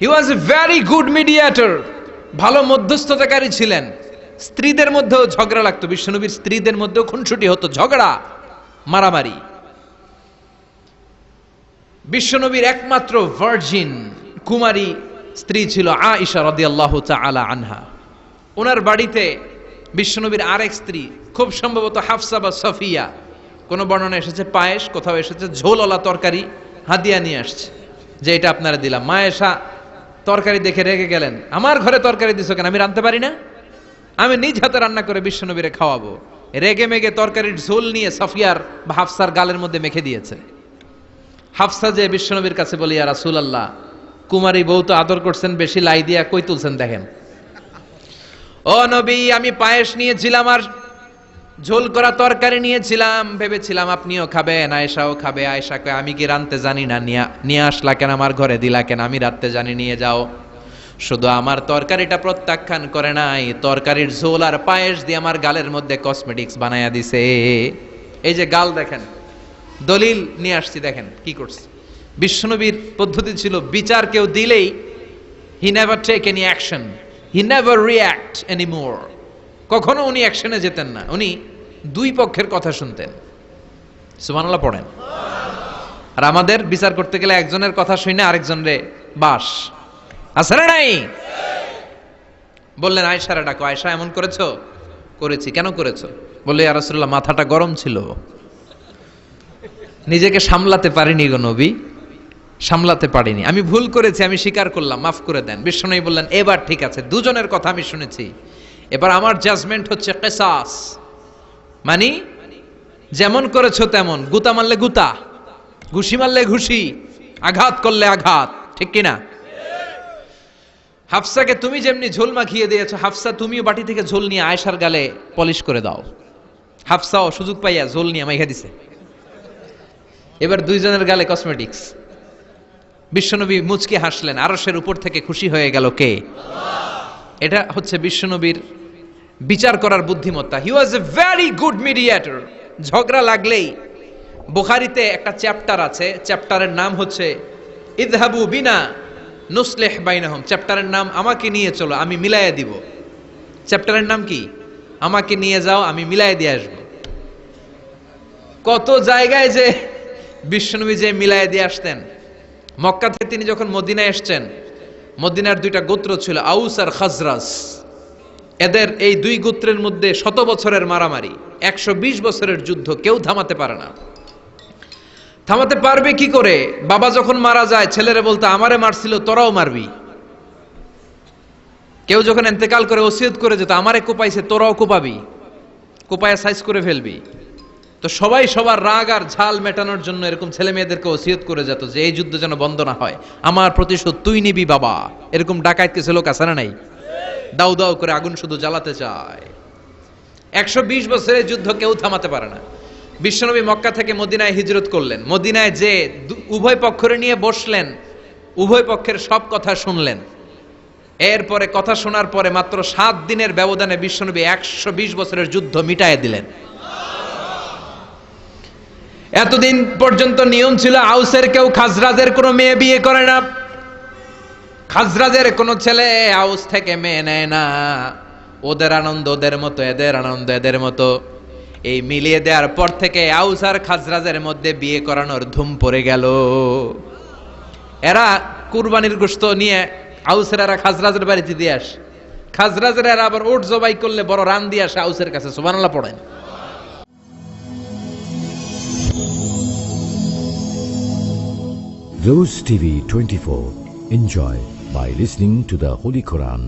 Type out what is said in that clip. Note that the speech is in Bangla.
He was a very good mediator, ভালো মধ্যস্থতাকারী ছিলেন। স্ত্রীদের মধ্যেও ঝগড়া লাগতো, বিশ্বনবীর স্ত্রীদের মধ্যেও খুনসুটি হতো, ঝগড়া মারামারি। বিশ্বনবীর একমাত্র ভার্জিন কুমারী স্ত্রী ছিল আয়েশা রাদিয়াল্লাহু তাআলা আনহা। ওনার বাড়িতে বিশ্বনবীর আরেক স্ত্রী, খুব সম্ভবত হাফসা বা সফিয়া, কোন বর্ণনা এসেছে পায়েস, কোথাও এসেছে ঝোলওয়ালা তরকারি হাদিয়া নিয়ে আসছে, যে এটা আপনারা দিলাম। মা আয়েশা তরকারি দেখে রেগে গেলেন, আমার ঘরে তরকারি দিছো কেন, আমি রাঁধতে পারি না? আমি নিজ হাতে রান্না করে বিশ্বনবীরে খাওয়াবো। রেগে মেগে তরকারির ঝোল নিয়ে সফিয়ার বা হাফসার গালের মধ্যে মেখে দিয়েছে। হাফসা যে বিশ্বনবীর কাছে বলি, ইয়া রাসূলুল্লাহ, কুমারী বউ তো আদর করছেন বেশি, লাই দিয়া কই তুলছেন দেখেন। ও নবী, আমি পায়েস নিয়েছিলাম আর ঝোল করা তরকারি নিয়েছিলাম, ভেবেছিলাম আপনিও খাবেন, আয়েশাও খাবে। আয়েশা কয়, আমি কি রাঁধতে জানি না, নিয়ে আসলা কেন আমার ঘরে, দিলা কেন? আমি রাঁধতে জানি, নিয়ে যাও। শুধু আমার তরকারিটা প্রত্যাখ্যান করে নাই, তরকারির ঝোল আর পায়েস দিয়ে আমার গালের মধ্যে কসমেটিক্স বানায়া দিছে। এই যে গাল দেখেন, দলিল নিয়ে আসছি, দেখেন কি করছে। বিশ্বনবীর পদ্ধতি ছিল, বিচার কেউ দিলেই he never take any action, he never react anymore. কখনো উনি অ্যাকশনে যেতেন না, উনি দুই পক্ষের কথা শুনতেন। সুবহানাল্লাহ পড়েন। আর আমাদের বিচার করতে গেলে একজনের কথা শুনে আরেকজনের বাস আছে না নাই? বললেন আয়েশারে ডাকো। আয়েশা, এমন করেছো? করেছি। কেন করেছো? বললে, ইয়া রাসূলুল্লাহ, মাথাটা গরম ছিল, নিজেকে সামলাতে পারিনি গো নবী, সামলাতে পারিনি, আমি ভুল করেছি, আমি স্বীকার করলাম, মাফ করে দেন। বিশ্বনবী বললেন, এবার ঠিক আছে, দুজনের কথা আমি শুনেছি, এবার আমার জাজমেন্ট হচ্ছে কিসাস, মানে যেমন করেছো তেমন, গুতা মারলে গুতা, ঘুষি মারলে ঘুষি, আঘাত করলে আঘাত, ঠিক কিনা? হাফসাকে তুমি যেমনি ঝোল মাখিয়ে দিয়েছো, হাফসা তুমিও বাটি থেকে ঝোল নিয়ে আয়েশার গালে পলিশ করে দাও। হাফসাও সুযোগ পাইয়া ঝোল নিয়ে মাইখা দিছে। এবার দুইজনের গালে কসমেটিক্স। বিশ্বনবী মুচকি হাসলেন, আরশের উপর থেকে খুশি হয়ে গেল কে? এটা হচ্ছে বিশ্বনবীর বিচার করার বুদ্ধিমত্তা। হি ওয়াজ এ ভেরি গুড মিডিয়েটর। ঝগড়া লাগলেই, বুখারীতে একটা চ্যাপ্টার আছে, চ্যাপ্টারের নাম হচ্ছে ইযহাবু বিনা নুসলিহ বাইনাহুম। চ্যাপ্টারের নাম আমাকে নিয়ে চলো, আমি মিলাইয়া দিব। চ্যাপ্টারের নাম কি? আমাকে নিয়ে যাও, আমি মিলাইয়া দিয়ে আসবো। কত জায়গায় যে বিশ্বনবী যে মিলাইয়া দিয়ে আসতেন। মক্কা থেকে তিনি যখন মদিনায় এসছেন, মদিনার দুইটা গোত্র ছিল, আউস আর খাজরাজ। এদের এই দুই গোত্রের মধ্যে 100 বছরের মারামারি, 120 বছরের যুদ্ধ, কেউ থামাতে পারে না। থামাতে পারবে কি করে? বাবা যখন মারা যায়, ছেলেরা বলতো, আমারে মারছিল, তোরাও মারবি। কেউ যখন ইন্তেকাল করে ওসিয়ত করে যেত, আমারে কোপাইছে, তোরাও কোপাবি, কোপায়া সাইজ করে ফেলবি। তো সবাই সবার রাগ আর ঝাল মেটানোর জন্য এরকম ছেলে মেয়েদেরকে ওসিয়ত করে যেত যে এই যুদ্ধ যেন বন্ধ না হয়, আমার প্রতিশোধ তুই নিবি বাবা। এরকম ডাকাত কিছু লোক আছে না নাই? দাউ দাউ করে আগুন শুধু জ্বালাতে চায়। 120 বছরের যুদ্ধ কেউ থামাতে পারে না। বিশ্বনবী মক্কা থেকে মদিনায় হিজরত করলেন। মদিনায় যে উভয় পক্ষের নিয়ে বসলেন, উভয় পক্ষের সব কথা শুনলেন। এরপরে কথা শোনার পরে মাত্র 7 দিনের ব্যবধানে বিশ্বনবী 120 বছরের যুদ্ধ মিটায়ে দিলেন। এতদিন পর্যন্ত নিয়ম ছিল, আউসের কেউ খাজরাজের কোনো মেয়ে বিয়ে করে না, খাজরাজের কোনো ছেলে আউস থেকে মেয়ে নেয় না। ওদের আনন্দ ওদের মতো, এদের আনন্দ এদের মতো। এই মিলিয়ে দেওয়ার পর থেকে আউস আর খাজরাজের মধ্যে বিয়ে করানোর ধুম পড়ে গেল। এরা কুরবানির গোশত নিয়ে আউসের এরা খাজরাজের বাড়িতে দিয়ে আসে, খাজরাজের এরা আবার উট জবাই করলে বড় রান দিয়ে আসে আউসের কাছে। সুবহানাল্লাহ পড়েন। Rose TV 24. Enjoy by listening to the Holy Quran.